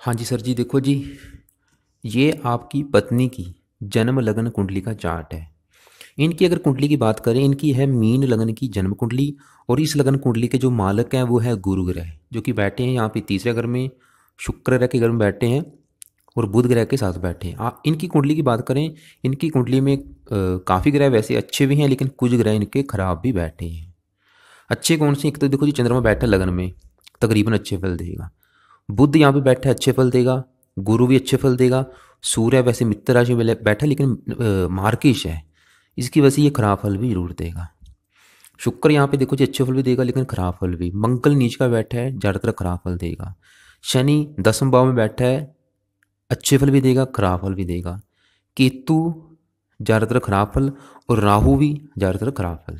हाँ जी सर जी, देखो जी, ये आपकी पत्नी की जन्म लग्न कुंडली का चार्ट है। इनकी अगर कुंडली की बात करें, इनकी है मीन लग्न की जन्म कुंडली। और इस लग्न कुंडली के जो मालक हैं वो है गुरु ग्रह, जो कि बैठे हैं यहाँ पे तीसरे घर में, शुक्र ग्रह के घर में बैठे हैं और बुध ग्रह के साथ बैठे हैं। इनकी कुंडली की बात करें, इनकी कुंडली में काफ़ी ग्रह वैसे अच्छे भी हैं, लेकिन कुछ ग्रह इनके खराब भी बैठे हैं। अच्छे कौन से? एक तो देखो जी, चंद्रमा बैठा लग्न में, तकरीबन अच्छे फल देगा। बुध यहाँ पे बैठा है, अच्छे फल देगा। गुरु भी अच्छे फल देगा। सूर्य वैसे मित्र राशि में बैठा है, लेकिन मार्किश है, इसकी वजह से ये खराब फल भी जरूर देगा। शुक्र यहाँ पे देखो जी, अच्छे फल भी देगा लेकिन खराब फल भी। मंगल नीच का बैठा है, ज़्यादातर खराब फल देगा। शनि 10वें भाव में बैठा है, अच्छे फल भी देगा खराब फल भी देगा। केतु ज़्यादातर खराब फल, और राहु भी ज़्यादातर खराब फल।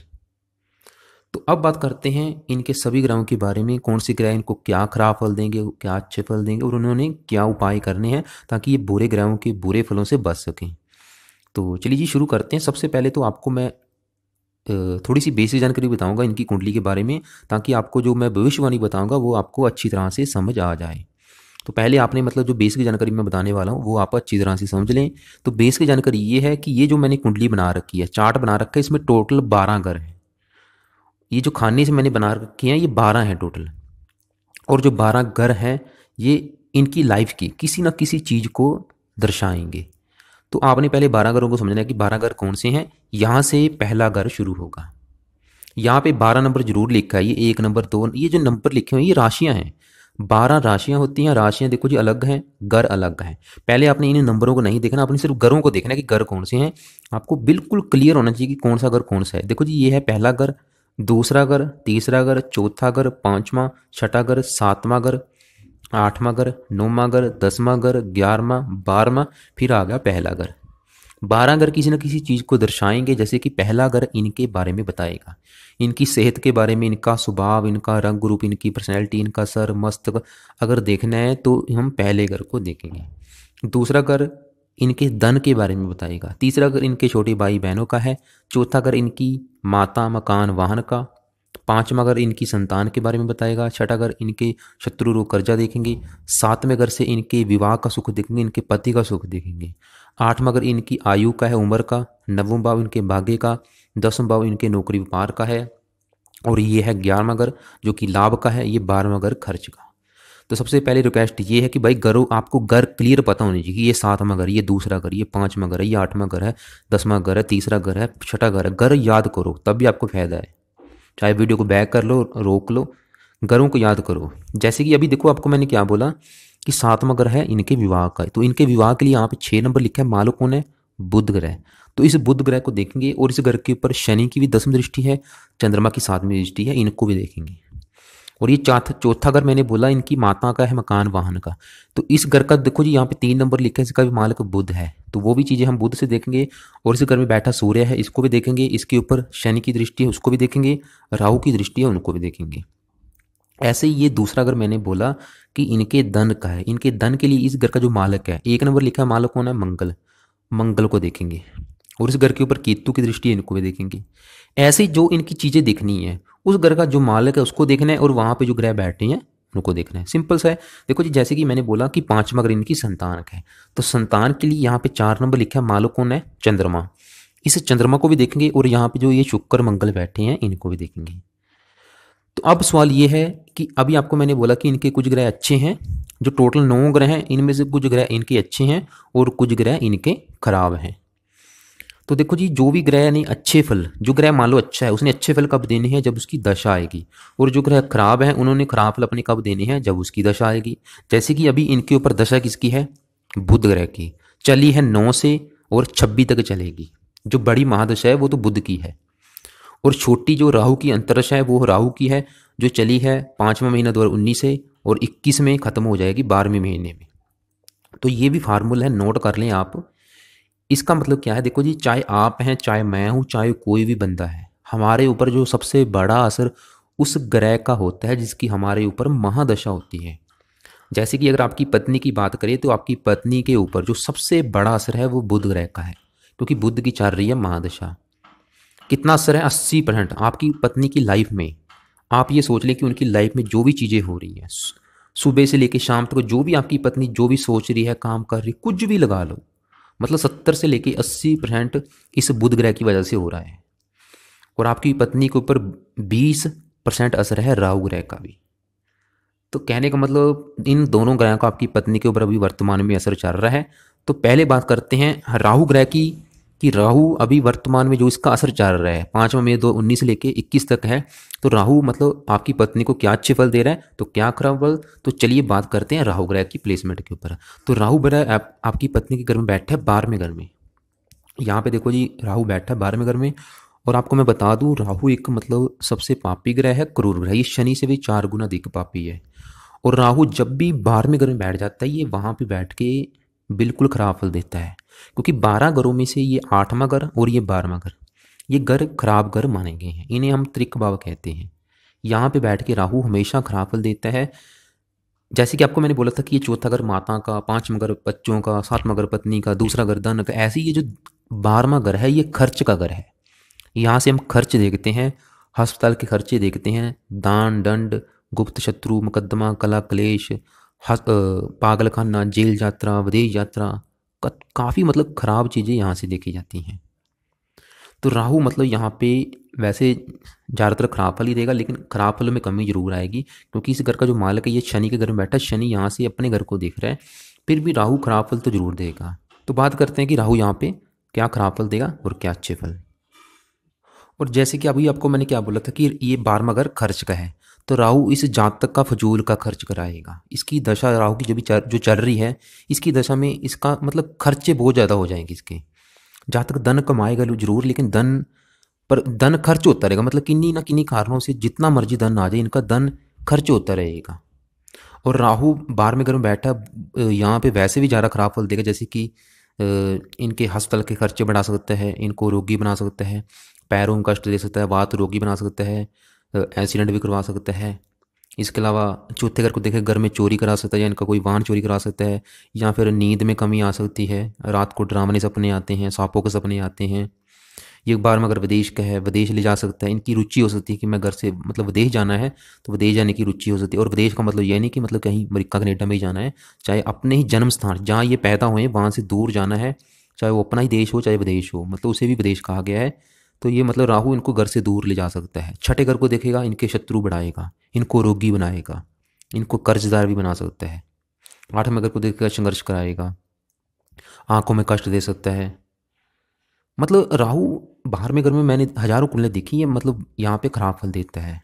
तो अब बात करते हैं इनके सभी ग्रहों के बारे में, कौन से ग्रह इनको क्या खराब फल देंगे, क्या अच्छे फल देंगे, और उन्होंने क्या उपाय करने हैं ताकि ये बुरे ग्रहों के बुरे फलों से बच सकें। तो चलिए जी, शुरू करते हैं। सबसे पहले तो आपको मैं थोड़ी सी बेसिक जानकारी बताऊंगा इनकी कुंडली के बारे में, ताकि आपको जो मैं भविष्यवाणी बताऊंगा वो आपको अच्छी तरह से समझ आ जाए। तो पहले आपने मतलब जो बेसिक जानकारी मैं बताने वाला हूँ वो आप अच्छी तरह से समझ लें। तो बेसिक जानकारी ये है कि ये जो मैंने कुंडली बना रखी है, चार्ट बना रखा है, इसमें टोटल 12 घर हैं। ये जो खाने से मैंने बना रखे हैं ये 12 हैं टोटल। और जो 12 घर हैं ये इनकी लाइफ की किसी न किसी चीज़ को दर्शाएंगे। तो आपने पहले 12 घरों को समझना है कि 12 घर कौन से हैं। यहाँ से पहला घर शुरू होगा। यहाँ पे 12 नंबर जरूर लिखा है, ये 1 नंबर 2, ये जो नंबर लिखे हुए हैं ये राशियाँ हैं। 12 राशियाँ होती हैं। राशियाँ देखो जी अलग हैं, घर अलग हैं। पहले आपने इन नंबरों को नहीं देखना, आपने सिर्फ घरों को देखना है कि घर कौन से हैं। आपको बिल्कुल क्लियर होना चाहिए कि कौन सा घर कौन सा है। देखो जी, ये है पहला घर, दूसरा घर, तीसरा घर, चौथा घर, पांचवा, छठा घर, सातवां घर, आठवां घर, नौवां घर, 10वां घर, 11वां, 12वां, फिर आ गया पहला घर। 12 घर किसी न किसी चीज़ को दर्शाएंगे। जैसे कि पहला घर इनके बारे में बताएगा, इनकी सेहत के बारे में, इनका स्वभाव, इनका रंग रूप, इनकी पर्सनैलिटी, इनका सर मस्तक अगर देखना है तो हम पहले घर को देखेंगे। दूसरा घर इनके धन के बारे में बताएगा। तीसरा घर इनके छोटे भाई बहनों का है। चौथा घर इनकी माता, मकान, वाहन का। पांचवा घर इनकी संतान के बारे में बताएगा। छठा घर इनके शत्रु रोग कर्जा देखेंगे। सातवें घर से इनके विवाह का सुख देखेंगे, इनके पति का सुख देखेंगे। आठवां घर इनकी आयु का है, उम्र का। नववां भाव इनके भाग्य का। 10वां भाव इनके नौकरी व्यापार का है। और ये है 11वां घर जो कि लाभ का है। ये 12वां घर खर्च का। तो सबसे पहले रिक्वेस्ट ये है कि भाई घरों, आपको घर क्लियर पता होनी चाहिए कि ये 7वां घर, ये दूसरा घर, ये 5वां घर है, ये 8वां घर है, 10वां घर है, तीसरा घर है, छठा घर है। घर याद करो तब भी आपको फायदा है। चाहे वीडियो को बैक कर लो, रोक लो, घरों को याद करो। जैसे कि अभी देखो, आपको मैंने क्या बोला कि 7वां घर है इनके विवाह का। तो इनके विवाह के लिए यहाँ पे 6 नंबर लिखा है। मालक कौन है? बुध ग्रह। तो इस बुध ग्रह को देखेंगे। और इस घर के ऊपर शनि की भी 10वीं दृष्टि है, चंद्रमा की 7वीं दृष्टि है, इनको भी देखेंगे। और ये चौथा घर मैंने बोला इनकी माता का है, मकान वाहन का। तो इस घर का देखो जी, यहाँ पे 3 नंबर लिखा है, इसका भी मालिक बुध है। तो वो भी चीज़ें हम बुध से देखेंगे। और इस घर में बैठा सूर्य है, इसको भी देखेंगे। इसके ऊपर शनि की दृष्टि है, उसको भी देखेंगे। राहु की दृष्टि है, उनको भी देखेंगे। ऐसे ही ये दूसरा घर मैंने बोला कि इनके धन का है। इनके धन के लिए इस घर का जो मालिक है, 1 नंबर लिखा है, मालिक कौन है? मंगल। मंगल को देखेंगे। और इस घर के ऊपर केतु की दृष्टि है, इनको भी देखेंगे। ऐसे जो इनकी चीज़ें देखनी है, उस घर का जो मालिक है उसको देखना है, और वहाँ पे जो ग्रह बैठे हैं उनको देखना है। सिंपल सा है। देखो जी, जैसे कि मैंने बोला कि 5वां घर इनकी संतान का है। तो संतान के लिए यहाँ पे 4 नंबर लिखा है, मालिक कौन है? चंद्रमा। इस चंद्रमा को भी देखेंगे। और यहाँ पे जो ये शुक्र मंगल बैठे हैं इनको भी देखेंगे। तो अब सवाल ये है कि अभी आपको मैंने बोला कि इनके कुछ ग्रह अच्छे हैं। जो टोटल 9 ग्रह हैं इनमें से कुछ ग्रह इनके अच्छे हैं और कुछ ग्रह इनके खराब हैं। तो देखो जी, जो भी ग्रह नहीं अच्छे फल, जो ग्रह मान लो अच्छा है उसने अच्छे फल कब देने हैं? जब उसकी दशा आएगी। और जो ग्रह खराब है उन्होंने खराब फल अपने कब देने हैं? जब उसकी दशा आएगी। जैसे कि अभी इनके ऊपर दशा किसकी है? बुध ग्रह की। चली है 9 से और 26 तक चलेगी। जो बड़ी महादशा है वो तो बुध की है। और छोटी जो राहु की अंतरदशा है वो राहु की है, जो चली है 5वां महीना 2019 से, और 21 में खत्म हो जाएगी 12वें महीने में। तो ये भी फार्मूला है, नोट कर लें आप। इसका मतलब क्या है? देखो जी, चाहे आप हैं, चाहे मैं हूँ, चाहे कोई भी बंदा है, हमारे ऊपर जो सबसे बड़ा असर उस ग्रह का होता है जिसकी हमारे ऊपर महादशा होती है। जैसे कि अगर आपकी पत्नी की बात करें तो आपकी पत्नी के ऊपर जो सबसे बड़ा असर है वो बुध ग्रह का है, क्योंकि बुध की चल रही है महादशा। कितना असर है? 80% आपकी पत्नी की लाइफ में। आप ये सोच लें कि उनकी लाइफ में जो भी चीज़ें हो रही हैं, सुबह से लेके शाम तक जो भी आपकी पत्नी जो भी सोच रही है, काम कर रही, कुछ भी लगा लो, मतलब 70 से लेके 80% इस बुध ग्रह की वजह से हो रहा है। और आपकी पत्नी के ऊपर 20% असर है राहु ग्रह का भी। तो कहने का मतलब इन दोनों ग्रहों का आपकी पत्नी के ऊपर अभी वर्तमान में असर चल रहा है। तो पहले बात करते हैं राहु ग्रह की, कि राहु अभी वर्तमान में जो इसका असर चल रहा है 5 मई 2019 से लेके 21 तक है। तो राहु मतलब आपकी पत्नी को क्या अच्छे फल दे रहा है, तो क्या खराब फल। तो चलिए बात करते हैं राहु ग्रह की प्लेसमेंट के ऊपर। तो राहु ग्रह आपकी पत्नी के घर में बैठा है 12वें घर में। यहाँ पे देखो जी, राहु बैठा है 12वें घर में। और आपको मैं बता दूं, राहु एक मतलब सबसे पापी ग्रह है, क्रूर ग्रह, ये शनि से भी 4 गुना अधिक पापी है। और राहु जब भी 12वें घर में बैठ जाता है, ये वहाँ पे बैठ के बिल्कुल खराब फल देता है। क्योंकि 12 घरों में से ये 8वां घर और ये 12वां घर, ये घर खराब घर माने गए हैं, इन्हें हम त्रिक भाव कहते हैं। यहाँ पे बैठ के राहु हमेशा खराब फल देता है। जैसे कि आपको मैंने बोला था कि ये चौथा घर माता का, 5वां घर बच्चों का, 7वां घर पत्नी का, दूसरा घर धन का, ऐसे ही ये जो 12वां घर है ये खर्च का घर है। यहाँ से हम खर्च देखते हैं, अस्पताल के खर्चे देखते हैं, दान दंड, गुप्त शत्रु, मुकदमा, कला क्लेश, पागल खाना, जेल यात्रा, विदेश यात्रा, काफ़ी मतलब खराब चीज़ें यहाँ से देखी जाती हैं। तो राहु मतलब यहाँ पे वैसे ज़्यादातर खराब फल ही देगा, लेकिन खराब फलों में कमी जरूर आएगी, क्योंकि इस घर का जो मालिक है ये शनि के घर में बैठा है, शनि यहाँ से अपने घर को देख रहा है, फिर भी राहु खराब फल तो जरूर देगा। तो बात करते हैं कि राहु यहाँ पे क्या खराब फल देगा और क्या अच्छे फल। और जैसे कि अभी आपको मैंने क्या बोला था कि ये 12वां घर खर्च का है, तो राहु इस जातक का फजूल का खर्च कराएगा। इसकी दशा राहु की जो चल रही है, इसकी दशा में इसका मतलब खर्चे बहुत ज़्यादा हो जाएंगे इसके। जातक धन कमाएगा जरूर, लेकिन धन खर्च होता रहेगा, मतलब किन्हीं ना किन्हीं कारणों से जितना मर्जी धन आ जाए, इनका धन खर्च होता रहेगा। और राहु 12वें घर में बैठा यहाँ पे वैसे भी ज़्यादा खराब फल देगा, जैसे कि इनके अस्पताल के खर्चे बढ़ा सकता है, इनको रोगी बना सकता है, पैरों में कष्ट दे सकता है, वात रोगी बना सकता है, एक्सीडेंट भी करवा सकता है। इसके अलावा चौथे घर को देखे घर में चोरी करा सकता है, या इनका कोई वाहन चोरी करा सकता है, या फिर नींद में कमी आ सकती है, रात को डरावने सपने आते हैं, सांपों के सपने आते हैं। ये बार में अगर विदेश का है, विदेश ले जा सकता है, इनकी रुचि हो सकती है कि मैं घर से मतलब विदेश जाना है, तो विदेश जाने की रुचि हो सकती है। और विदेश का मतलब यह नहीं कि मतलब कहीं अमेरिका कनेडा में ही जाना है, चाहे अपने ही जन्म स्थान जहाँ ये पैदा हुए हैं वहाँ से दूर जाना है, चाहे वो अपना ही देश हो चाहे विदेश हो, मतलब उसे भी विदेश कहा गया है। तो ये मतलब राहु इनको घर से दूर ले जा सकता है। छठे घर को देखेगा, इनके शत्रु बढ़ाएगा, इनको रोगी बनाएगा, इनको कर्जदार भी बना सकता है। 8वें घर को देखेगा, संघर्ष कराएगा, आंखों में कष्ट दे सकता है। मतलब राहु 12वें घर में मैंने हजारों कुंडलें देखी है, मतलब यहाँ पे खराब फल देता है।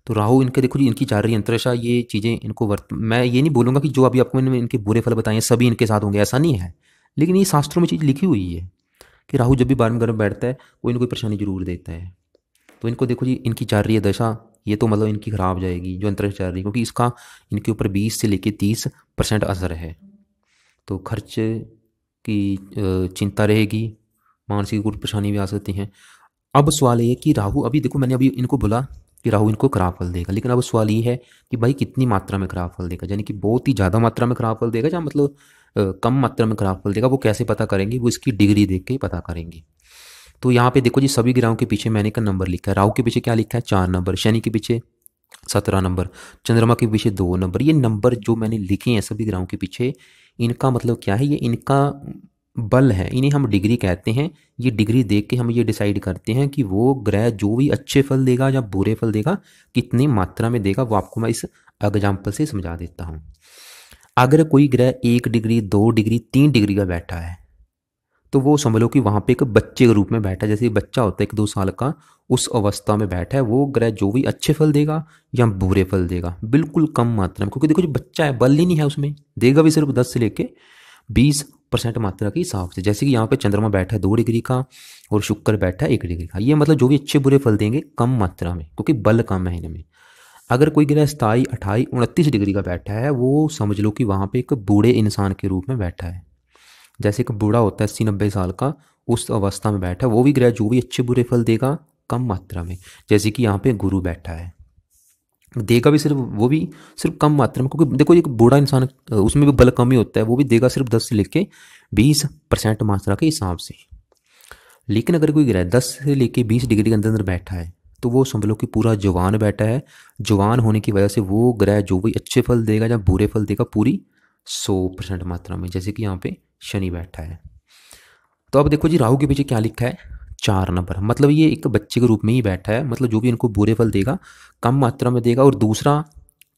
तो राहु इनके देखो जी, इनकी चल रही अंतरदशा, ये चीज़ें इनको मैं ये नहीं बोलूँगा कि जो अभी आपको मैंने इनके बुरे फल बताए हैं सभी इनके साथ होंगे, ऐसा नहीं है। लेकिन ये शास्त्रों में चीज़ लिखी हुई है कि राहु जब भी 12वें घर में बैठता है कोई ना कोई परेशानी जरूर देता है। तो इनको देखो जी, इनकी चल रही है दशा, ये तो मतलब इनकी खराब जाएगी जो अंतरदशा चल रही है, क्योंकि इसका इनके ऊपर 20 से लेकर 30% असर है। तो खर्च की चिंता रहेगी, मानसिक कुछ परेशानी भी आ सकती हैं। अब सवाल ये कि राहु, अभी देखो मैंने अभी इनको बोला कि राहु इनको खराब फल देगा, लेकिन अब सवाल ये है कि भाई कितनी मात्रा में खराब फल देगा, यानी कि बहुत ही ज़्यादा मात्रा में खराब फल देगा या मतलब कम मात्रा में खराब फल देगा, वो कैसे पता करेंगे, वो इसकी डिग्री देख के ही पता करेंगे। तो यहाँ पे देखो जी, सभी ग्रहों के पीछे मैंने का नंबर लिखा है। राहु के पीछे क्या लिखा है, 4 नंबर, शनि के पीछे 17 नंबर, चंद्रमा के पीछे 2 नंबर। ये नंबर जो मैंने लिखे हैं सभी ग्रहों के पीछे, इनका मतलब क्या है, ये इनका बल है, इन्हें हम डिग्री कहते हैं। ये डिग्री देख के हम ये डिसाइड करते हैं कि वो ग्रह जो भी अच्छे फल देगा या बुरे फल देगा, कितनी मात्रा में देगा, वो आपको मैं इस एग्जाम्पल से समझा देता हूँ। अगर कोई ग्रह 1 डिग्री, 2 डिग्री, 3 डिग्री का बैठा है, तो वो समझ लो कि वहाँ पे एक बच्चे के रूप में बैठा है, जैसे बच्चा होता है 1-2 साल का, उस अवस्था में बैठा है। वो ग्रह जो भी अच्छे फल देगा या बुरे फल देगा, बिल्कुल कम मात्रा में, क्योंकि देखो जो बच्चा है बल ही नहीं है उसमें, देगा भी सिर्फ 10 से लेके 20% मात्रा के हिसाब से। जैसे कि यहाँ पे चंद्रमा बैठा है 2 डिग्री का और शुक्र बैठा है 1 डिग्री का, ये मतलब जो भी अच्छे बुरे फल देंगे कम मात्रा में, क्योंकि बल कम है इनमें। अगर कोई ग्रह 27, 28, 29 डिग्री का बैठा है, वो समझ लो कि वहाँ पे एक बूढ़े इंसान के रूप में बैठा है। जैसे एक बूढ़ा होता है 80-90 साल का, उस अवस्था में बैठा है। वो भी ग्रह जो भी अच्छे बुरे फल देगा कम मात्रा में। जैसे कि यहाँ पे गुरु बैठा है, देगा भी सिर्फ, वो भी सिर्फ कम मात्रा में, क्योंकि देखो एक बूढ़ा इंसान उसमें भी बल कम ही होता है, वो भी देगा सिर्फ 10 से लेके 20% मात्रा के हिसाब से। लेकिन अगर कोई ग्रह 10 से लेके 20 डिग्री के अंदर अंदर बैठा है, तो वो समझ लो कि पूरा जवान बैठा है। जवान होने की वजह से वो ग्रह जो भी अच्छे फल देगा या बुरे फल देगा पूरी 100% मात्रा में, जैसे कि यहाँ पे शनि बैठा है। तो अब देखो जी राहु के पीछे क्या लिखा है, 4 नंबर। मतलब ये एक बच्चे के रूप में ही बैठा है, मतलब जो भी इनको बुरे फल देगा कम मात्रा में देगा। और दूसरा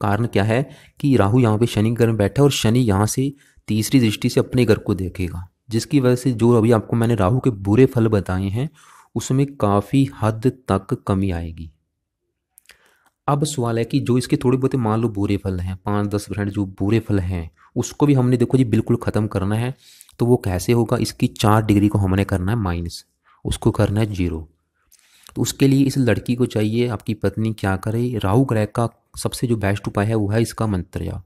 कारण क्या है कि राहु यहाँ पे शनि घर में बैठा है और शनि यहाँ से तीसरी दृष्टि से अपने घर को देखेगा, जिसकी वजह से जो अभी आपको मैंने राहु के बुरे फल बताए हैं उसमें काफ़ी हद तक कमी आएगी। अब सवाल है कि जो इसके थोड़े बहुत मान लो बुरे फल हैं, 5-10% जो बुरे फल हैं उसको भी हमने देखो जी बिल्कुल ख़त्म करना है। तो वो कैसे होगा, इसकी 4 डिग्री को हमने करना है माइनस, उसको करना है 0। तो उसके लिए इस लड़की को चाहिए, आपकी पत्नी क्या करे, राहु ग्रह का सबसे जो बेस्ट उपाय है वो है इसका मंत्र जाप।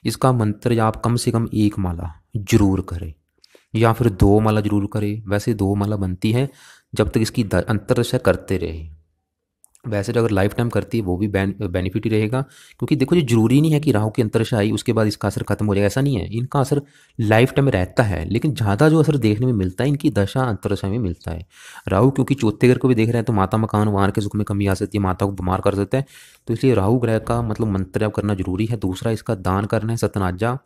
इसका मंत्र जाप कम से कम 1 माला जरूर करे या फिर 2 माला जरूर करे। वैसे 2 माला बनती है जब तक इसकी अंतरदशा करते रहे। वैसे तो अगर लाइफ टाइम करती है वो भी बेनिफिट ही रहेगा, क्योंकि देखो ये जरूरी नहीं है कि राहु की अंतरदशा आई उसके बाद इसका असर खत्म हो जाएगा, ऐसा नहीं है। इनका असर लाइफ टाइम में रहता है, लेकिन ज़्यादा जो असर देखने में मिलता है इनकी दशा अंतरदशा में मिलता है। राहु क्योंकि चौथे घर को भी देख रहे हैं तो माता मकान वाहन के सुख में कमी आ सकती है, माता को बीमार कर सकता है। तो इसलिए राहु ग्रह का मतलब मंत्र जाप करना जरूरी है। दूसरा इसका दान करना है, सतनाजा।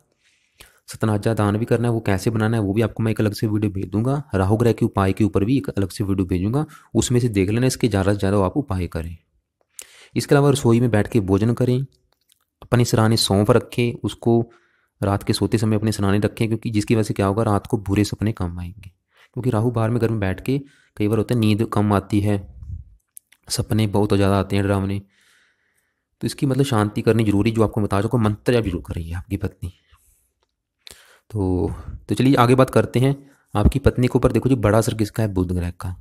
सतनाजा दान भी करना है। वो कैसे बनाना है वो भी आपको मैं एक अलग से वीडियो भेज दूंगा। राहु ग्रह के उपाय के ऊपर भी एक अलग से वीडियो भेजूंगा, उसमें से देख लेना, इसके ज़्यादा से ज़्यादा आप उपाय करें। इसके अलावा रसोई में बैठ के भोजन करें, अपने सिरहाने सौंफ रखें, उसको रात के सोते समय अपने सिरहाने रखें, क्योंकि जिसकी वजह से क्या होगा, रात को बुरे सपने कम आएंगे। क्योंकि राहु बाहर में घर में बैठ के कई बार होता है नींद कम आती है, सपने बहुत ज़्यादा आते हैं डरावने। तो इसकी मतलब शांति करनी जरूरी, जो आपको बता चुका, मंत्र जाप जरूर करेंगे आपकी पत्नी। तो चलिए आगे बात करते हैं। आपकी पत्नी के ऊपर देखो जी बड़ा असर किसका है, बुध ग्रह का।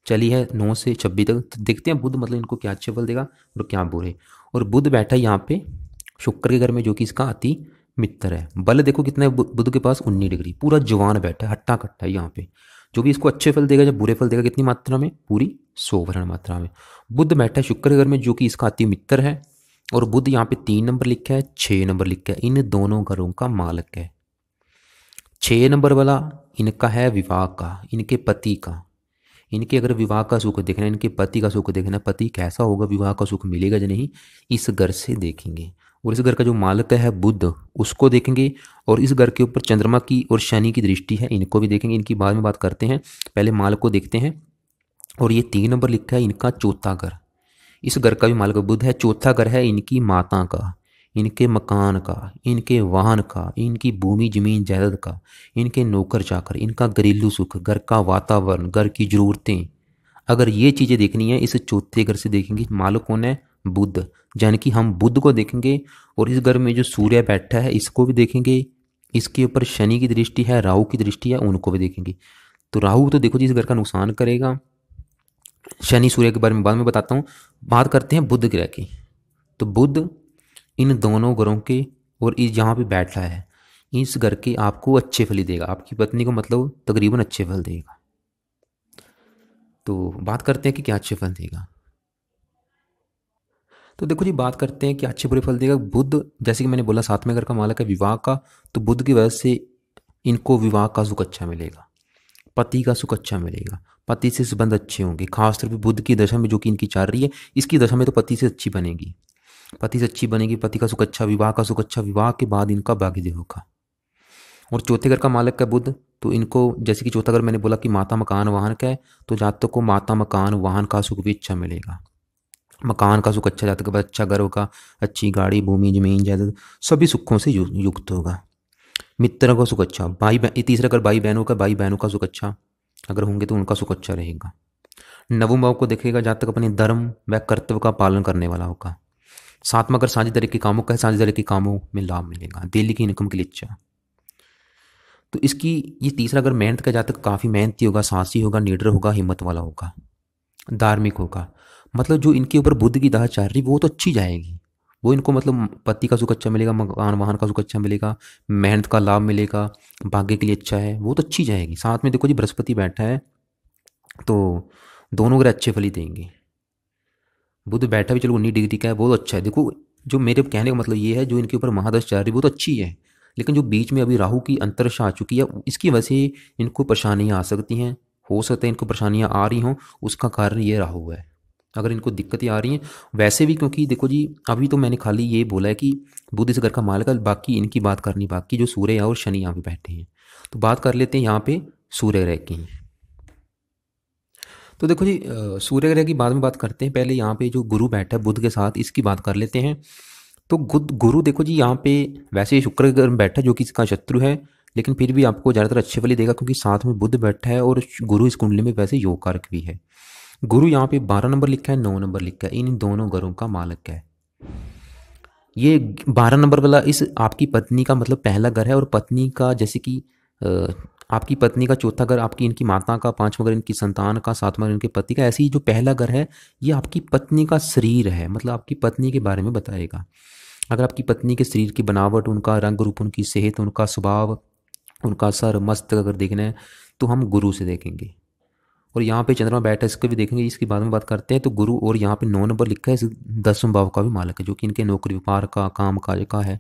चली है 9 से 26 तक, तो देखते हैं बुध मतलब इनको क्या अच्छे फल देगा और क्या बुरे। और बुध बैठा है यहाँ पे शुक्र के घर में, जो कि इसका अति मित्र है। बल देखो कितना है बुध के पास, 19 डिग्री, पूरा जवान बैठा है, हट्टा कट्टा है यहाँ पे। जो भी इसको अच्छे फल देगा या बुरे फल देगा कितनी मात्रा में, पूरी 100% मात्रा में। बुध बैठा है शुक्र के घर में, जो कि इसका अति मित्र है। और बुध यहाँ पे 3 नंबर लिखा है, 6 नंबर लिखा है, इन दोनों घरों का मालक है। 6 नंबर वाला इनका है विवाह का, इनके पति का। इनके अगर विवाह का सुख देखना है, इनके पति का सुख देखना है, पति कैसा होगा, विवाह का सुख मिलेगा या नहीं, इस घर से देखेंगे। और इस घर का जो मालक है बुध, उसको देखेंगे। और इस घर के ऊपर चंद्रमा की और शनि की दृष्टि है, इनको भी देखेंगे। इनकी बाद में बात करते हैं, पहले मालक को देखते हैं। और ये 3 नंबर लिखा है इनका चौथा घर। इस घर का भी मालक बुध है। चौथा घर है इनकी माता का, इनके मकान का, इनके वाहन का, इनकी भूमि जमीन जायदाद का, इनके नौकर चाकर, इनका घरेलू सुख, घर का वातावरण, घर की ज़रूरतें। अगर ये चीज़ें देखनी है इस चौथे घर से देखेंगे। मालक कौन है, बुध, यानी कि हम बुध को देखेंगे। और इस घर में जो सूर्य बैठा है इसको भी देखेंगे। इसके ऊपर शनि की दृष्टि है, राहु की दृष्टि है, उनको भी देखेंगे। तो राहु तो देखो जी इस घर का नुकसान करेगा। शनि सूर्य के बारे में बाद में बताता हूँ। बात करते हैं बुध ग्रह की। तो बुध इन दोनों घरों के और इस जहाँ पे बैठा है इस घर के आपको अच्छे फल ही देगा, आपकी पत्नी को मतलब तकरीबन अच्छे फल देगा। तो बात करते हैं कि क्या अच्छे फल देगा। तो देखो जी बात करते हैं कि अच्छे बुरे फल देगा। बुध जैसे कि मैंने बोला 7वें घर का मालक है विवाह का, तो बुध की वजह से इनको विवाह का सुख अच्छा मिलेगा, पति का सुख अच्छा मिलेगा, पति से संबंध अच्छे होंगे। खासतौर पर बुध की दशा में जो कि इनकी चल रही है, इसकी दशा में तो पति से अच्छी बनेगी, पति से अच्छी बनेगी, पति का सुख अच्छा, विवाह का सुख अच्छा, विवाह के बाद इनका भाग्य होगा। और चौथे घर का मालक है बुध, तो इनको जैसे कि चौथा घर मैंने बोला कि माता मकान वाहन का है, तो जातक को माता मकान वाहन का सुख भी अच्छा मिलेगा। मकान का सुख अच्छा, जातक के बाद अच्छा घर होगा, अच्छी गाड़ी भूमि जमीन जायदाद सभी सुखों से युक्त होगा। मित्रों का सुख अच्छा, भाई बहन, तीसरा घर भाई बहनों का, भाई बहनों का सुख अच्छा अगर होंगे तो उनका सुख अच्छा रहेगा। नवम भाव को देखेगा, जातक अपने धर्म व कर्तव्य का पालन करने वाला होगा। 7वां घर साझेदारी के कामों का है, साझेदारी के कामों में लाभ मिलेगा, डेली की इनकम के लिए अच्छा। तो इसकी ये तीसरा अगर मेहनत का जातक काफ़ी मेहनती होगा, साहसी होगा, निडर होगा, हिम्मत वाला होगा, धार्मिक होगा। मतलब जो इनके ऊपर बुद्ध की दाह चल रही वो तो अच्छी जाएगी। वो इनको मतलब पति का सुख अच्छा मिलेगा, मकान वाहन का सुख अच्छा मिलेगा, मेहनत का लाभ मिलेगा, भाग्य के लिए अच्छा है, वो तो अच्छी जाएगी। साथ में देखो जी बृहस्पति बैठा है, तो दोनों ग्रह अच्छे फल ही देंगे। बुध बैठा भी चलो 19 डिग्री का है, वो तो अच्छा है। देखो जो मेरे कहने का मतलब ये है, जो इनके ऊपर महादशा चल रही वो तो अच्छी है, लेकिन जो बीच में अभी राहु की अंतरदशा आ चुकी है इसकी वजह से इनको परेशानियाँ आ सकती हैं। हो सकता है इनको परेशानियाँ आ रही हों, उसका कारण ये राहु है। अगर इनको दिक्कतें आ रही हैं वैसे भी, क्योंकि देखो जी अभी तो मैंने खाली ये बोला है कि बुध इस घर का मालिक है, बाकी इनकी बात करनी बाकी जो सूर्य है और शनि यहाँ पे बैठे हैं। तो बात कर लेते हैं यहाँ पे सूर्य ग्रह की। तो देखो जी सूर्य ग्रह की बाद में बात करते हैं, पहले यहाँ पे जो गुरु बैठा है बुध के साथ इसकी बात कर लेते हैं। तो गुरु देखो जी यहाँ पे वैसे ही शुक्र ग्रह में बैठा है जो कि इसका शत्रु है, लेकिन फिर भी आपको ज़्यादातर अच्छे फल ही देगा क्योंकि साथ में बुध बैठा है और गुरु इस कुंडली में वैसे योग कारक भी है। गुरु यहाँ पे 12 नंबर लिखा है, 9 नंबर लिखा है, इन दोनों घरों का मालिक है। ये 12 नंबर वाला इस आपकी पत्नी का मतलब पहला घर है, और पत्नी का जैसे कि आपकी पत्नी का चौथा घर आपकी इनकी माता का, पांचवा घर इनकी संतान का, सातवां घर इनके पति का, ऐसे ही जो पहला घर है ये आपकी पत्नी का शरीर है, मतलब आपकी पत्नी के बारे में बताएगा। अगर आपकी पत्नी के शरीर की बनावट, उनका रंग रूप, उनकी सेहत, उनका स्वभाव, उनका सर मस्तक अगर देखना है तो हम गुरु से देखेंगे। और यहाँ पे चंद्रमा बैठा है इसको भी देखेंगे, इसके बारे में बात करते हैं। तो गुरु और यहाँ पे 9 नंबर लिखा है, इस 10वें भाव का भी मालिक है जो कि इनके नौकरी व्यापार का, काम काज का है,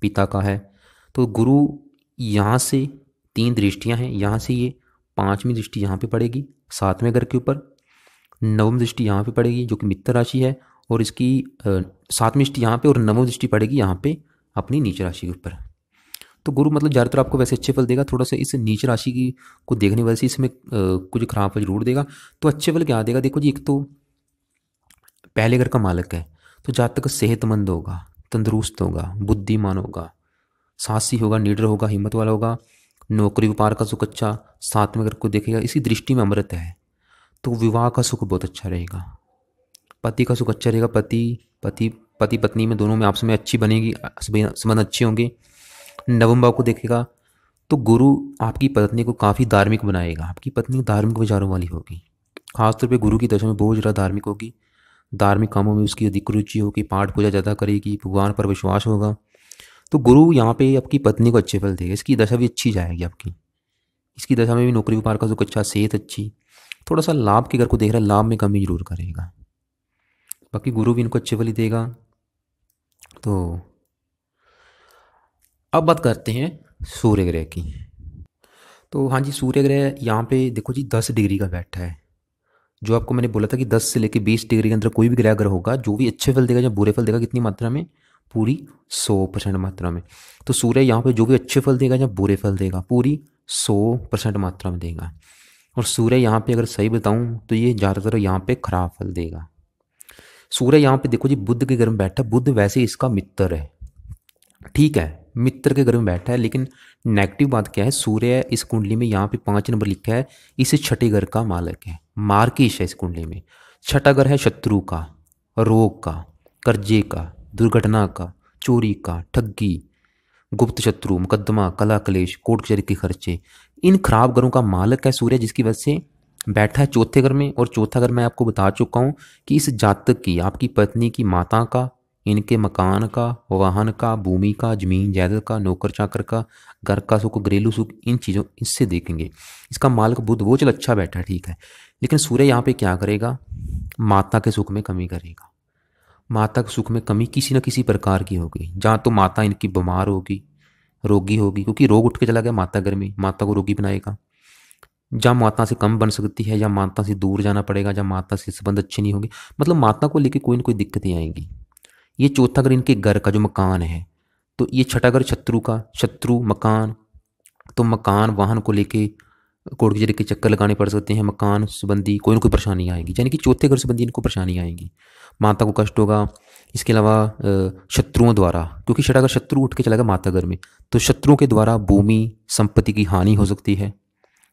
पिता का है। तो गुरु यहाँ से 3 दृष्टियाँ हैं, यहाँ से ये 5वीं दृष्टि यहाँ पे पड़ेगी 7वें घर के ऊपर, 9वीं दृष्टि यहाँ पे पड़ेगी जो कि मित्र राशि है, और इसकी 7वीं दृष्टि यहाँ पे और 9वीं दृष्टि पड़ेगी यहाँ पे अपनी नीच राशि के ऊपर। तो गुरु मतलब ज़्यादातर आपको वैसे अच्छे फल देगा, थोड़ा सा इस नीच राशि की को देखने वजह से इसमें कुछ खराब फल जरूर देगा। तो अच्छे फल क्या देगा, देखो जी एक तो पहले घर का मालिक है तो जातक सेहतमंद होगा, तंदुरुस्त होगा, बुद्धिमान होगा, साहसी होगा, निडर होगा, हिम्मत वाला होगा, नौकरी व्यापार का सुख अच्छा, 7वें घर को देखेगा, इसी दृष्टि में अमृत है। तो विवाह का सुख बहुत अच्छा रहेगा, पति का सुख अच्छा रहेगा, पति पत्नी में दोनों में आपस में अच्छी बनेगी, संबंध अच्छे होंगे। नवम भाव को देखेगा तो गुरु आपकी पत्नी को काफ़ी धार्मिक बनाएगा, आपकी पत्नी धार्मिक विचारों वाली होगी, खासतौर पे गुरु की दशा में बहुत ज़्यादा धार्मिक होगी, धार्मिक कामों में उसकी अधिक रुचि होगी, पाठ पूजा ज़्यादा करेगी, भगवान पर विश्वास होगा। तो गुरु यहाँ पे आपकी पत्नी को अच्छे फल देगा, इसकी दशा भी अच्छी जाएगी आपकी, इसकी दशा में भी नौकरी व्यापार का सुख अच्छा, सेहत अच्छी, थोड़ा सा लाभ के घर को देख रहा है, लाभ में कमी जरूर करेगा, बाकी गुरु भी इनको अच्छे फल ही देगा। तो अब बात करते हैं सूर्य ग्रह की। तो हाँ जी, सूर्य ग्रह यहाँ पे देखो जी 10 डिग्री का बैठा है, जो आपको मैंने बोला था कि 10 से लेकर 20 डिग्री के अंदर कोई भी ग्रह अगर होगा जो भी अच्छे फल देगा या बुरे फल देगा, कितनी मात्रा में, पूरी 100% मात्रा में। तो सूर्य यहाँ पे जो भी अच्छे फल देगा या बुरे फल देगा पूरी 100% मात्रा में देगा। और सूर्य यहाँ पे अगर सही बताऊँ तो ये ज़्यादातर यहाँ पे खराब फल देगा। सूर्य यहाँ पे देखो जी बुध के घर में बैठा, बुध वैसे इसका मित्र है, ठीक है, मित्र के घर में बैठा है, लेकिन नेगेटिव बात क्या है, सूर्य इस कुंडली में यहाँ पे 5 नंबर लिखा है, इस छठे घर का मालिक है, मार्किश है इस कुंडली में। छठा घर है शत्रु का, रोग का, कर्जे का, दुर्घटना का, चोरी का, ठगी, गुप्त शत्रु, मुकदमा, कला कलेश, कोर्ट कचहरी के खर्चे, इन खराब घरों का मालिक है सूर्य, जिसकी वजह से बैठा है चौथे घर में। और चौथा घर मैं आपको बता चुका हूँ कि इस जातक की, आपकी पत्नी की माता का, इनके मकान का, वाहन का, भूमि का, जमीन जायदाद का, नौकर चाकर का, घर का सुख, घरेलू सुख, इन चीज़ों इससे देखेंगे। इसका मालिक बुध वो चल अच्छा बैठा है, ठीक है, लेकिन सूर्य यहाँ पे क्या करेगा, माता के सुख में कमी करेगा। माता के सुख में कमी किसी न किसी प्रकार की होगी, जहाँ तो माता इनकी बीमार होगी, रोगी होगी, क्योंकि रोग उठ के चला गया माता घर में, माता को रोगी बनाएगा। जहाँ माता से कम बन सकती है, या माता से दूर जाना पड़ेगा, जहाँ माता से संबंध अच्छे नहीं होंगे, मतलब माता को लेकर कोई ना कोई दिक्कतें आएंगी। ये चौथा घर इनके घर का जो मकान है, तो ये छठा घर शत्रु का, शत्रु मकान, तो मकान वाहन को लेके कोर्ट कचहरी के चक्कर लगाने पड़ सकते हैं, मकान संबंधी कोई ना कोई परेशानी आएगी, यानी कि चौथे घर संबंधी इनको परेशानी आएगी, माता को कष्ट होगा। इसके अलावा शत्रुओं द्वारा, क्योंकि छठा घर शत्रु उठ के चला गया माता घर में, तो शत्रुओं के द्वारा भूमि संपत्ति की हानि हो सकती है,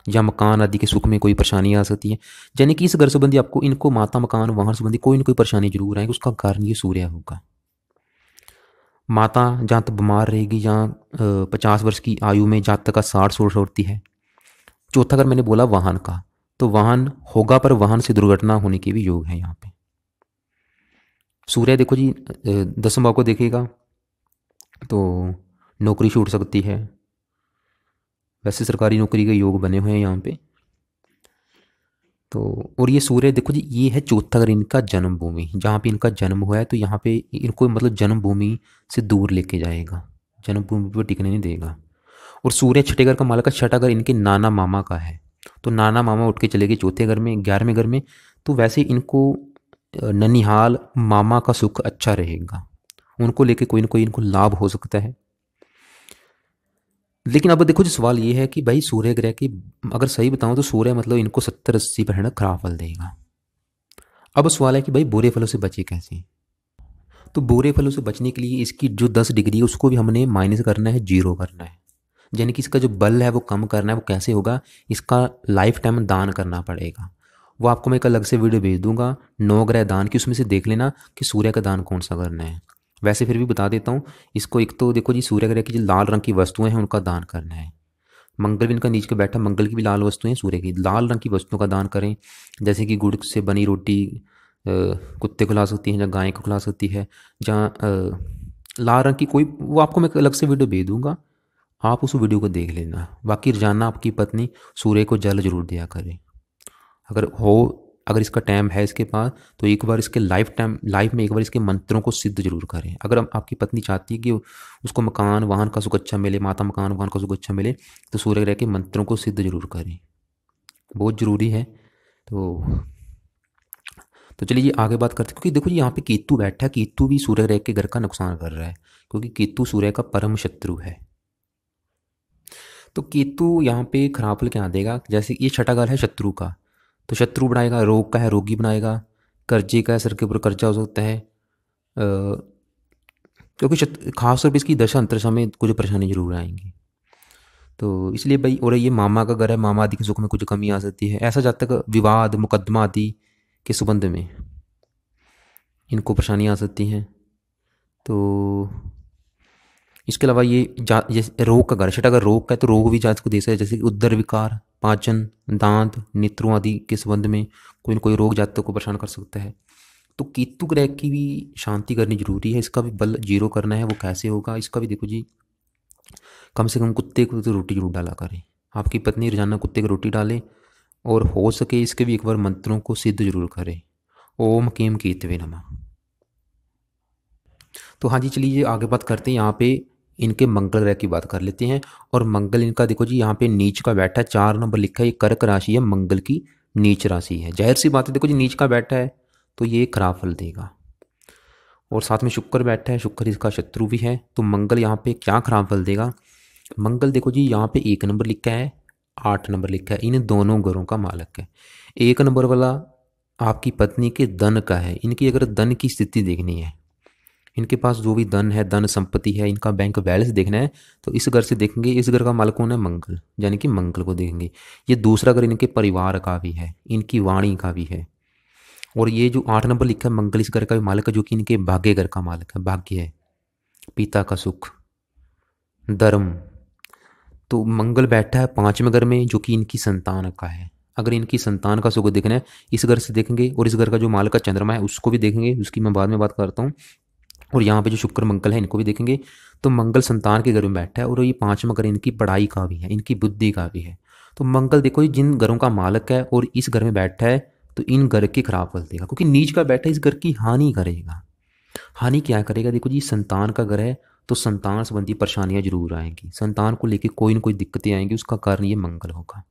या मकान आदि के सुख में कोई परेशानी आ सकती है। यानी कि इस घर संबंधी आपको इनको माता मकान वाहन संबंधी कोई ना कोई परेशानी जरूर आएगी, उसका कारण ये सूर्य होगा। माता जहाँ तक बीमार रहेगी, जहाँ 50 वर्ष की आयु में जातक का 60 होती है। चौथा अगर मैंने बोला वाहन का, तो वाहन होगा पर वाहन से दुर्घटना होने के भी योग है यहाँ पे। सूर्य देखो जी 10वें भाव को देखेगा तो नौकरी छूट सकती है, वैसे सरकारी नौकरी के योग बने हुए हैं यहाँ पे। तो और ये सूर्य देखो जी ये है चौथा घर इनका जन्मभूमि, जहाँ पे इनका जन्म हुआ है, तो यहाँ पे इनको मतलब जन्मभूमि से दूर लेके जाएगा, जन्मभूमि पर टिकने नहीं देगा। और सूर्य छठे घर का मालिक का, छठा घर इनके नाना मामा का है, तो नाना मामा उठ के चले गए चौथे घर में, 11वें घर में। तो वैसे इनको ननिहाल मामा का सुख अच्छा रहेगा, उनको लेके कोई ना कोई इनको लाभ हो सकता है। लेकिन अब देखो जो सवाल ये है कि भाई सूर्य ग्रह की, अगर सही बताऊं तो सूर्य मतलब इनको 70-80% खराब फल देगा। अब सवाल है कि भाई बुरे फलों से बचे कैसे। तो बुरे फलों से बचने के लिए इसकी जो 10 डिग्री है उसको भी हमने माइनस करना है, जीरो करना है। यानी कि इसका जो बल है वो कम करना है। वो कैसे होगा, इसका लाइफ टाइम दान करना पड़ेगा। वो आपको मैं एक अलग से वीडियो भेज दूंगा 9 ग्रह दान की, उसमें से देख लेना कि सूर्य का दान कौन सा करना है। वैसे फिर भी बता देता हूँ इसको। एक तो देखो जी, सूर्य ग्रह की जो लाल रंग की वस्तुएं हैं उनका दान करना है। मंगल भी इनका नीच के बैठा, मंगल की भी लाल वस्तुएं, सूर्य की लाल रंग की वस्तुओं का दान करें। जैसे कि गुड़ से बनी रोटी कुत्ते को खिला सकती है, या गाय को खिला सकती है, जहाँ लाल रंग की कोई, वो आपको मैं अलग से वीडियो भेज दूंगा, आप उस वीडियो को देख लेना। बाकी रोजाना आपकी पत्नी सूर्य को जल जरूर दिया करे। अगर हो, अगर इसका टाइम है इसके पास, तो एक बार इसके लाइफ में एक बार इसके मंत्रों को सिद्ध जरूर करें। अगर आपकी पत्नी चाहती है कि उसको मकान वाहन का सुख अच्छा मिले, माता मकान वाहन का सुख अच्छा मिले, तो सूर्य ग्रह के मंत्रों को सिद्ध जरूर करें, बहुत ज़रूरी है। तो चलिए आगे बात करते हैं, क्योंकि देखो जी यहाँ पे केतु बैठा है, केतु भी सूर्य ग्रह के घर का नुकसान कर रहा है, क्योंकि केतु सूर्य का परम शत्रु है। तो केतु यहाँ पे खराब फल क्या देगा, जैसे ये छठा घर है शत्रु का, तो शत्रु बनाएगा, रोग का है रोगी बनाएगा, कर्जे का है सर के ऊपर कर्जा हो सकता है, क्योंकि खास तौर पर इसकी दशा अंतरदशा में कुछ परेशानी जरूर आएंगी। तो इसलिए भाई, और ये मामा का घर है, मामा आदि के सुख में कुछ कमी आ सकती है। ऐसा जातक विवाद मुकदमा आदि के संबंध में इनको परेशानी आ सकती हैं। तो इसके अलावा ये जैसे रोग का घर, छठा अगर रोग का है तो रोग भी जातक को दे सकते हैं, जैसे कि उदर विकार, पाचन, दांत, नेत्रों आदि के संबंध में कोई ना कोई रोग जातक को परेशान कर सकता है। तो केतु ग्रह की भी शांति करनी जरूरी है, इसका भी बल जीरो करना है। वो कैसे होगा, इसका भी देखो जी, कम से कम कुत्ते को तो रोटी जरूर डाला करें। आपकी पत्नी रोजाना कुत्ते को रोटी डाले, और हो सके इसके भी एक बार मंत्रों को सिद्ध जरूर करें। ओम केम केतवे नमः। तो हाँ जी, चलिए आगे बात करते हैं। यहाँ पे इनके मंगल ग्रह की बात कर लेते हैं। और मंगल इनका देखो जी, यहाँ पे नीच का बैठा है, 4 नंबर लिखा है, ये कर्क राशि है, मंगल की नीच राशि है। जाहिर सी बात है, देखो जी नीच का बैठा है तो ये खराब फल देगा। और साथ में शुक्र बैठा है, शुक्र इसका शत्रु भी है, तो मंगल यहाँ पे क्या खराब फल देगा। मंगल देखो जी, यहाँ पे 1 नंबर लिखा है, 8 नंबर लिखा है, इन दोनों घरों का मालक है। 1 नंबर वाला आपकी पत्नी के धन का है। इनकी अगर धन की स्थिति देखनी है, इनके पास जो भी धन है, धन संपत्ति है, इनका बैंक बैलेंस देखना है, तो इस घर से देखेंगे। इस घर का मालिक कौन है, मंगल, यानी कि मंगल को देखेंगे। ये दूसरा घर इनके परिवार का भी है, इनकी वाणी का भी है। और ये जो 8 नंबर लिखा है, मंगल इस घर का भी मालिक है, जो कि इनके भाग्य घर का मालिक है। भाग्य है, पिता का सुख, धर्म। तो मंगल बैठा है 5वें घर में, जो कि इनकी संतान का है। अगर इनकी संतान का सुख देखना है, इस घर से देखेंगे। और इस घर का जो मालिक का चंद्रमा है उसको भी देखेंगे, उसकी मैं बाद में बात करता हूँ। और यहाँ पे जो शुक्र मंगल है इनको भी देखेंगे। तो मंगल संतान के घर में बैठा है, और ये 5वां घर इनकी पढ़ाई का भी है, इनकी बुद्धि का भी है। तो मंगल देखो जिन घरों का मालिक है और इस घर में बैठा है, तो इन घर के खराब फल देगा, क्योंकि नीच का बैठा है, इस घर की हानि करेगा। हानि क्या करेगा, देखो जी संतान का घर है, तो संतान संबंधी परेशानियां जरूर आएंगी, संतान को लेकर कोई ना कोई दिक्कतें आएंगी, उसका कारण ये मंगल होगा।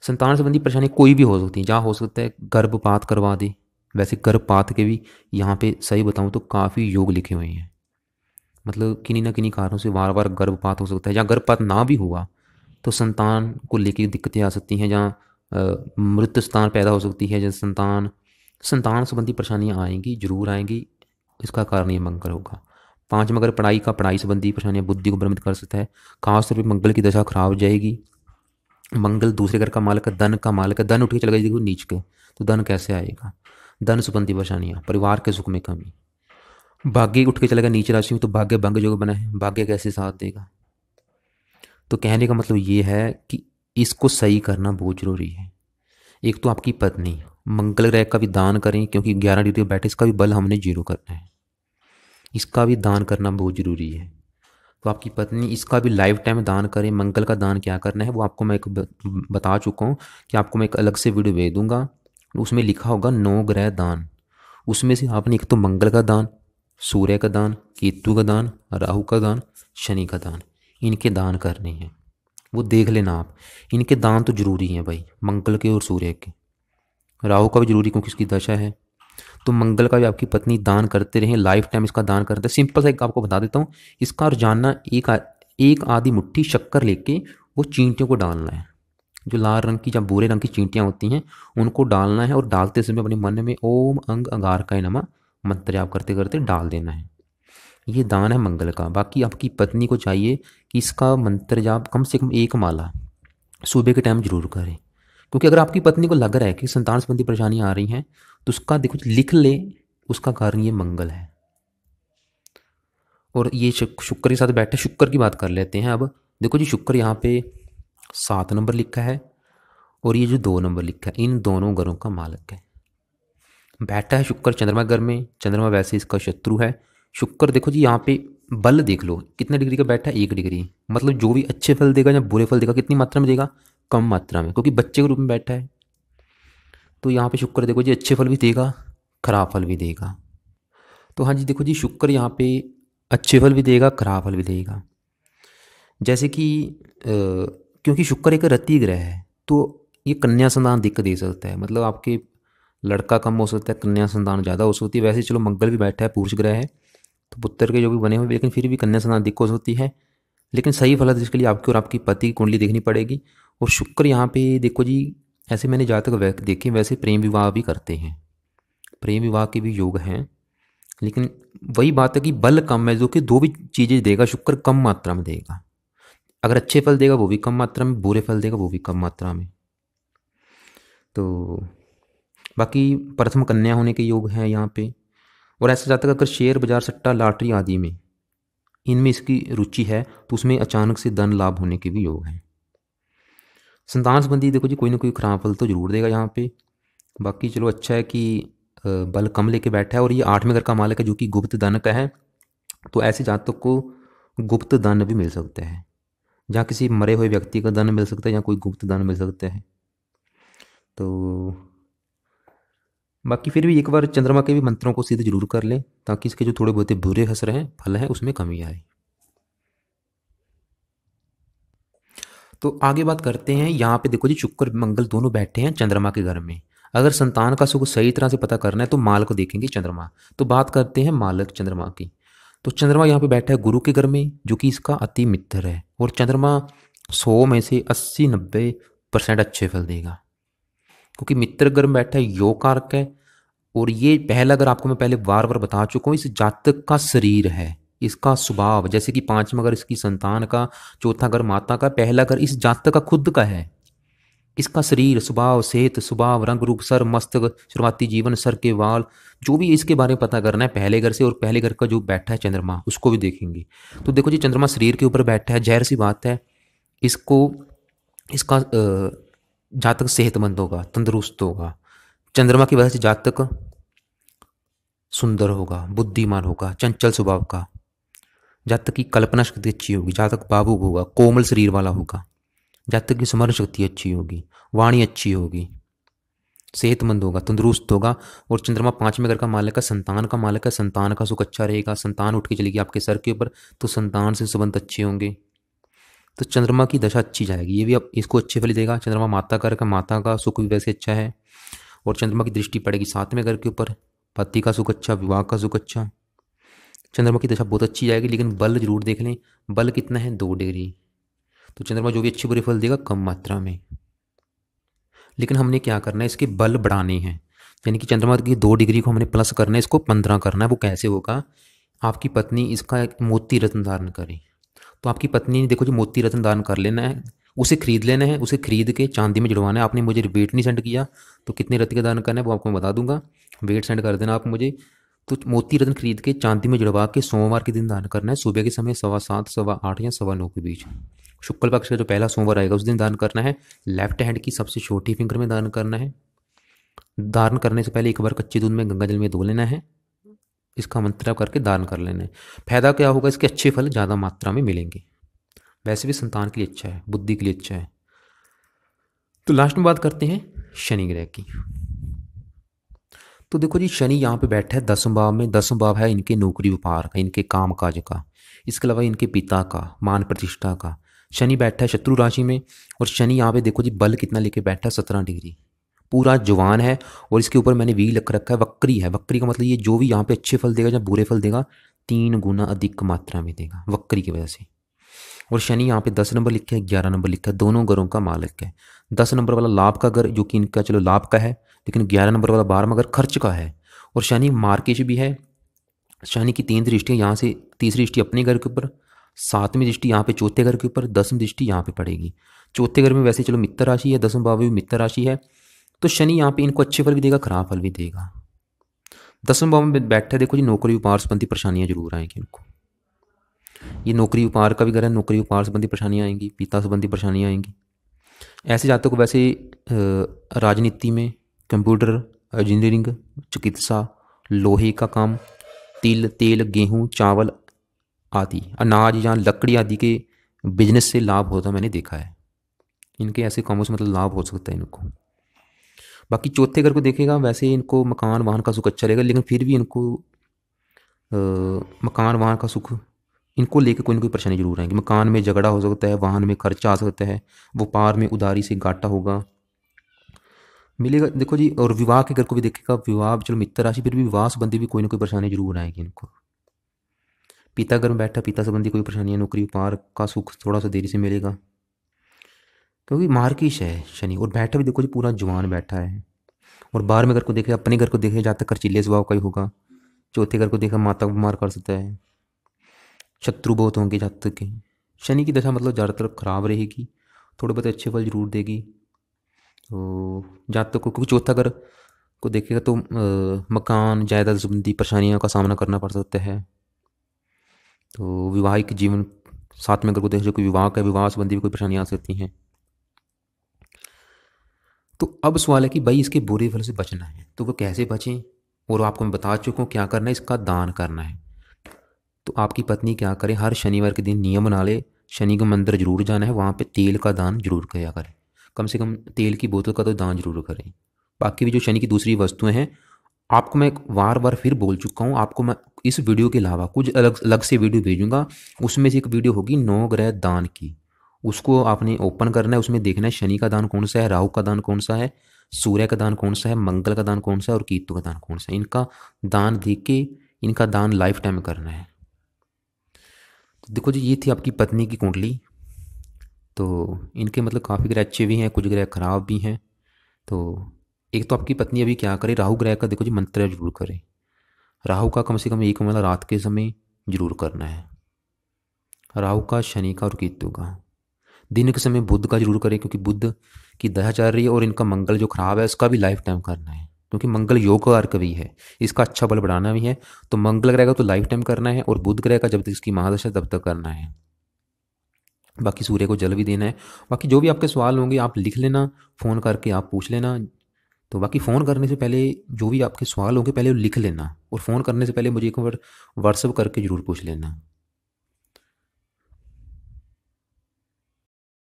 संतान संबंधी परेशानी कोई भी हो सकती है, जहाँ हो सकता है गर्भपात करवा दे। वैसे गर्भपात के भी यहाँ पे सही बताऊँ तो काफ़ी योग लिखे हुए हैं, मतलब किन्हीं ना किन्हीं कारणों से बार बार गर्भपात हो सकता है। जहाँ गर्भपात ना भी हुआ तो संतान को लेकर दिक्कतें आ सकती हैं, जहाँ मृत संतान पैदा हो सकती है, जहाँ संतान संतान संबंधी परेशानियाँ आएंगी, जरूर आएंगी। इसका कारण ये मंगल होगा। 5वां अगर पढ़ाई का, पढ़ाई संबंधी परेशानियाँ बुद्धि को भ्रमित कर सकता है। खासतौर पर मंगल की दशा खराब हो जाएगी। मंगल दूसरे घर का मालिक है, धन का मालिक है, धन उठ के चला जाएगा नीच के, तो धन कैसे आएगा, धन संबंधी परेशानियाँ, परिवार के सुख में कमी। भाग्य उठ के चलेगा नीच राशि में, तो भाग्य भंग योग बना है, भाग्य कैसे साथ देगा। तो कहने का मतलब ये है कि इसको सही करना बहुत जरूरी है। एक तो आपकी पत्नी, मंगल ग्रह का भी दान करें, क्योंकि 11 ड्यूटी बैठे, इसका भी बल हमने जीरो करना है, इसका भी दान करना बहुत जरूरी है। तो आपकी पत्नी इसका भी लाइफ टाइम दान करें। मंगल का दान क्या करना है वो आपको मैं एक बता चुका हूँ, कि आपको मैं एक अलग से वीडियो भेज दूंगा, उसमें लिखा होगा 9 ग्रह दान। उसमें से आपने एक तो मंगल का दान, सूर्य का दान, केतु का दान, राहु का दान, शनि का दान, इनके दान करने हैं। वो देख लेना आप, इनके दान तो जरूरी हैं भाई, मंगल के और सूर्य के। राहु का भी जरूरी क्योंकि उसकी दशा है। तो मंगल का भी आपकी पत्नी दान करते रहें, लाइफ टाइम इसका दान करते हैं। सिंपल सा एक आपको बता देता हूँ, इसका रोजाना एक आधी मुट्ठी शक्कर लेके वो चींटियों को डालना है। जो लाल रंग की या भूरे रंग की चींटियाँ होती हैं उनको डालना है, और डालते समय अपने मन में ओम अंग अगारकाय नमः मंत्र जाप करते करते डाल देना है। ये दान है मंगल का। बाकी आपकी पत्नी को चाहिए कि इसका मंत्र जाप कम से कम एक माला सुबह के टाइम जरूर करें, क्योंकि अगर आपकी पत्नी को लग रहा है कि संतान संबंधी परेशानियाँ आ रही हैं तो उसका देखो लिख ले, उसका कारण ये मंगल है। और ये शुक्र के साथ बैठे, शुक्र की बात कर लेते हैं अब। देखो जी, शुक्र यहाँ पे 7 नंबर लिखा है और ये जो 2 नंबर लिखा है, इन दोनों घरों का मालिक है। बैठा है शुक्र चंद्रमा घर में, चंद्रमा वैसे इसका शत्रु है। शुक्र देखो जी यहाँ पे बल देख लो कितने डिग्री का बैठा है, 1 डिग्री। मतलब जो भी अच्छे फल देगा या बुरे फल देगा कितनी मात्रा में देगा, कम मात्रा में, क्योंकि बच्चे के रूप में बैठा है। तो यहाँ पे शुक्र देखो जी अच्छे फल भी देगा, खराब फल भी देगा। तो हाँ जी देखो जी, शुक्र यहाँ पे अच्छे फल भी देगा, खराब फल भी देगा। जैसे कि क्योंकि शुक्र एक रति ग्रह है तो ये कन्या संतान दिक्कत दे सकता है। मतलब आपके लड़का कम हो सकता है, कन्या संतान ज़्यादा हो सकती है। वैसे चलो मंगल भी बैठा है, पुरुष ग्रह है, तो पुत्र के जो भी बने हुए, लेकिन फिर भी कन्या संतान दिक्कत हो सकती है। लेकिन सही फल इसके लिए आपकी और आपकी पति की कुंडली देखनी पड़ेगी। और शुक्र यहाँ पे देखो जी, ऐसे मैंने जहाँ तक देखे वैसे प्रेम विवाह भी करते हैं, प्रेम विवाह के भी योग हैं। लेकिन वही बात है कि बल कम है, जो कि दो भी चीज़ें देगा शुक्र कम मात्रा में देगा। अगर अच्छे फल देगा वो भी कम मात्रा में, बुरे फल देगा वो भी कम मात्रा में। तो बाकी प्रथम कन्या होने के योग हैं यहाँ पे। और ऐसा जाता है अगर शेयर बाजार, सट्टा, लॉटरी आदि में इनमें इसकी रुचि है तो उसमें अचानक से धन लाभ होने के भी योग हैं। संतान संबंधी देखो जी कोई ना कोई खराब फल तो जरूर देगा यहाँ पे। बाकी चलो अच्छा है कि बल कम लेके बैठा है, और ये 8वें घर का मालिक है जो कि गुप्त धन का है। तो ऐसे जातक को गुप्त धन भी मिल सकता है, जहाँ किसी मरे हुए व्यक्ति का धन मिल सकता है या कोई गुप्त धन मिल सकता है। तो बाकी फिर भी एक बार चंद्रमा के भी मंत्रों को सिद्ध जरूर कर लें, ताकि इसके जो थोड़े बहुत बुरे असर हैं, फल हैं, उसमें कमी आए। तो आगे बात करते हैं। यहाँ पे देखो जी, शुक्र मंगल दोनों बैठे हैं चंद्रमा के घर में। अगर संतान का सुख सही तरह से पता करना है तो माल को देखेंगे चंद्रमा। तो बात करते हैं मालक चंद्रमा की। तो चंद्रमा यहाँ पे बैठा है गुरु के घर में, जो कि इसका अति मित्र है। और चंद्रमा 100 में से 80-90% अच्छे फल देगा, क्योंकि मित्र घर में बैठा है, योग कारक है। और ये पहला घर आपको मैं पहले बार बार बता चुका हूँ, इस जातक का शरीर है, इसका स्वभाव। जैसे कि 5वां घर इसकी संतान का, चौथा घर माता का, पहला घर इस जातक का खुद का है। इसका शरीर, स्वभाव, सेहत, स्वभाव, रंग रूप, सर, मस्तक, शुरुआती जीवन, सर के वाल, जो भी इसके बारे में पता करना है पहले घर से। और पहले घर का जो बैठा है चंद्रमा, उसको भी देखेंगे। तो देखो जी, चंद्रमा शरीर के ऊपर बैठा है, जाहिर सी बात है इसको, इसका जातक सेहतमंद होगा, तंदुरुस्त होगा। चंद्रमा की वजह से जातक सुंदर होगा, बुद्धिमान होगा, चंचल स्वभाव का। जातक की कल्पना शक्ति अच्छी होगी, जातक भावुक होगा, कोमल शरीर वाला होगा, जातक की स्मरण शक्ति अच्छी होगी, वाणी अच्छी होगी, सेहतमंद होगा, तंदुरुस्त होगा। और चंद्रमा 5वें घर का मालिक है, संतान का मालिक है। संतान का सुख अच्छा रहेगा, संतान उठ के चलेगी आपके सर के ऊपर, तो संतान से संबंध अच्छे होंगे। तो चंद्रमा की दशा अच्छी जाएगी, ये भी अब इसको अच्छे फल देगा। चंद्रमा माता घर का, माता का सुख भी वैसे अच्छा है। और चंद्रमा की दृष्टि पड़ेगी 7वें घर के ऊपर, पति का सुख अच्छा, विवाह का सुख अच्छा। चंद्रमा की दशा बहुत अच्छी जाएगी। लेकिन बल जरूर देख लें, बल कितना है, 2 डिग्री। तो चंद्रमा जो भी अच्छे बुरे फल देगा कम मात्रा में। लेकिन हमने क्या करना है, इसके बल बढ़ाने हैं। यानी कि चंद्रमा की 2 डिग्री को हमने प्लस करना है, इसको 15 करना है। वो कैसे होगा, आपकी पत्नी इसका एक मोती रत्न धारण करे। तो आपकी पत्नी ने देखो जी मोती रत्न दान कर लेना है, उसे खरीद लेना है, उसे खरीद के चांदी में जड़वाना है। आपने मुझे वेट नहीं सेंड किया, तो कितने रत्न का दान करना है वो आपको मैं बता दूंगा, वेट सेंड कर देना आप मुझे। तो मोती रत्न खरीद के चांदी में जड़वा के सोमवार के दिन दान करना है, सुबह के समय 7:15, 8:15 या 9:15 के बीच। शुक्ल पक्ष का जो पहला सोमवार आएगा उस दिन दान करना है। लेफ्ट हैंड की सबसे छोटी फिंगर में दान करना है। दान करने से पहले एक बार कच्चे दूध में गंगा जल में धो लेना है, इसका मंत्र करके दान कर लेना है। फायदा क्या होगा, इसके अच्छे फल ज़्यादा मात्रा में मिलेंगे। वैसे भी संतान के लिए अच्छा है, बुद्धि के लिए अच्छा है। तो लास्ट में बात करते हैं शनि ग्रह की। तो देखो जी, शनि यहाँ पे बैठा है 10वें भाव में। 10वां भाव है इनके नौकरी व्यापार का, इनके काम काज का, इसके अलावा इनके पिता का, मान प्रतिष्ठा का। शनि बैठा है शत्रु राशि में। और शनि यहाँ पे देखो जी बल कितना लेके बैठा है, 17 डिग्री। पूरा जवान है। और इसके ऊपर मैंने वी लिख रखा है वक्री है। वक्री का मतलब ये जो भी यहाँ पे अच्छे फल देगा या बुरे फल देगा 3 गुना अधिक मात्रा में देगा वक्री की वजह से। और शनि यहाँ पे 10 नंबर लिखा है, 11 नंबर लिखा है, दोनों घरों का मालिक है। 10 नंबर वाला लाभ का घर जो कि इनका चलो लाभ का है, लेकिन 11 नंबर वाला 12वां घर खर्च का है। और शनि मार्केश भी है। शनि की 3 दृष्टियाँ यहाँ से, तीसरी दृष्टि अपने घर के ऊपर, 7वीं दृष्टि यहाँ पे चौथे घर के ऊपर, 10वीं दृष्टि यहाँ पे पड़ेगी। चौथे घर में वैसे चलो मित्र राशि है, 10वें भाव में भी मित्र राशि है, तो शनि यहाँ पे इनको अच्छे फल भी देगा, खराब फल भी देगा। 10वें भाव में बैठा है, देखो जी नौकरी व्यापार संबंधी परेशानियां जरूर आएंगी इनको। ये नौकरी व्यापार का भी घर है, नौकरी व्यापार संबंधी परेशानियां आएंगी, पिता संबंधी परेशानियां आएंगी। ऐसे जातकों को वैसे राजनीति में, कंप्यूटर, इंजीनियरिंग, चिकित्सा, लोहे का काम, तिल, तेल, गेहूँ, चावल आदि, अनाज या लकड़ी आदि के बिजनेस से लाभ होता मैंने देखा है। इनके ऐसे कामों से मतलब लाभ हो सकता है इनको। बाकी चौथे घर को देखेगा, वैसे इनको मकान वाहन का सुख अच्छा रहेगा, लेकिन फिर भी इनको मकान वाहन का सुख इनको लेकर कोई ना कोई परेशानी जरूर आएगी। मकान में झगड़ा हो सकता है, वाहन में खर्चा आ सकता है, व्यापार में उधारी से घाटा होगा मिलेगा। देखो जी, और विवाह के घर को भी देखेगा, विवाह चलो मित्र राशि, फिर भी विवाह संबंधी भी कोई ना कोई परेशानी जरूर आएगी इनको। पिता घर में बैठा, पिता संबंधी कोई परेशानी है, नौकरी व्यापार का सुख थोड़ा सा देरी से मिलेगा, क्योंकि मार्किश है शनि। और बैठा भी देखो जी पूरा जवान बैठा है। और बाहर में घर को देखे, अपने घर को देखे, जहाँ तक खर्चीले स्वभाव का ही होगा। चौथे घर को देखा, माता को बीमार कर सकता है, शत्रु बहुत होंगे जातक के। शनि की दशा मतलब ज़्यादातर खराब रहेगी, थोड़े बहुत अच्छे फल जरूर देगी। तो जातक को, क्योंकि चौथा घर को देखेगा तो मकान जायदाद संबंधी परेशानियों का सामना करना पड़ सकता है। तो विवाहिक जीवन, साथ में अगर को देखे जो कोई विवाह का, विवाह संबंधी भी कोई परेशानियाँ आ सकती हैं। तो अब सवाल है कि भाई इसके बुरे फल से बचना है तो वो कैसे बचें, और आपको मैं बता चुका हूँ क्या करना है, इसका दान करना है। तो आपकी पत्नी क्या करे, हर शनिवार के दिन नियम बना ले, शनि का मंदिर जरूर जाना है, वहाँ पे तेल का दान जरूर किया करें, कम से कम तेल की बोतल का तो दान जरूर करें। बाकी भी जो शनि की दूसरी वस्तुएं हैं, आपको मैं बार बार फिर बोल चुका हूँ, आपको मैं इस वीडियो के अलावा कुछ अलग अलग से वीडियो भेजूंगा। उसमें से एक वीडियो होगी 9 ग्रह दान की, उसको आपने ओपन करना है, उसमें देखना है शनि का दान कौन सा है, राहु का दान कौन सा है, सूर्य का दान कौन सा है, मंगल का दान कौन सा है और केतु का दान कौन सा है। इनका दान देख के इनका दान लाइफ टाइम करना है। तो देखो जी, ये थी आपकी पत्नी की कुंडली। तो इनके मतलब काफ़ी ग्रह अच्छे भी हैं, कुछ ग्रह खराब भी हैं। तो एक तो आपकी पत्नी अभी क्या करे, राहु ग्रह का देखो जी मंत्र जरूर करे। राहु का कम से कम एक मतलब रात के समय जरूर करना है, राहु का, शनि का और केतु का। दिन के समय बुध का जरूर करें, क्योंकि बुध की दशा चल रही है, और इनका मंगल जो खराब है उसका भी लाइफ टाइम करना है, क्योंकि मंगल योग कारक भी है, इसका अच्छा बल बढ़ाना भी है। तो मंगल ग्रह का तो लाइफ टाइम करना है, और बुध ग्रह का जब तक इसकी महादशा तब तक करना है। बाकी सूर्य को जल भी देना है। बाकी जो भी आपके सवाल होंगे आप लिख लेना, फ़ोन करके आप पूछ लेना। तो बाकी फ़ोन करने से पहले जो भी आपके सवाल होंगे पहले वो लिख लेना, और फ़ोन करने से पहले मुझे एक बार व्हाट्सअप करके ज़रूर पूछ लेना।